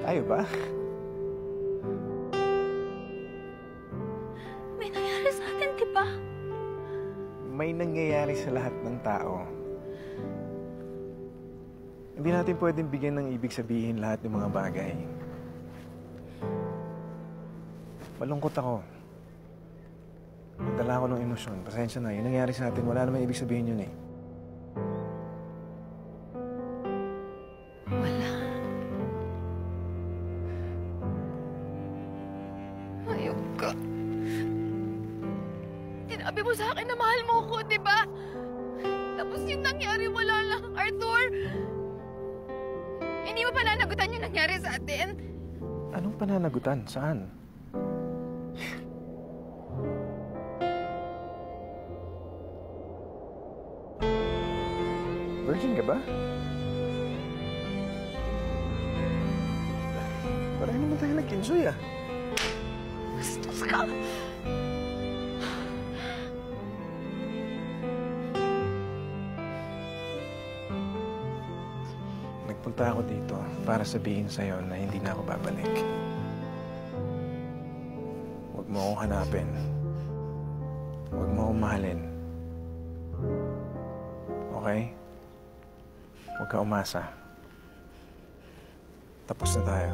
Tayo ba? May nangyari sa atin, di ba? May nangyayari sa lahat ng tao. Hindi natin pwedeng bigyan ng ibig sabihin lahat ng mga bagay. Malungkot ako. Nagdala ako ng emosyon. Pasensya na. Yung nangyari sa atin, wala naman ibig sabihin yun eh. Wala. Ayok ka. Sinabi mo sa akin na mahal mo ko, di ba? Tapos yung nangyari, wala lang, Arthur. Hindi mo pananagutan yung nangyari sa atin. Anong pananagutan? Saan? Virgin ka ba? Pareho naman tayo nag-enjoy ah. Bastos ka! Nagpunta ako dito para sabihin sa'yo na hindi na ako babalik. Huwag mo akong hanapin. Huwag mo akong mahalin. Okay? Huwag ka umasa. Tapos na tayo.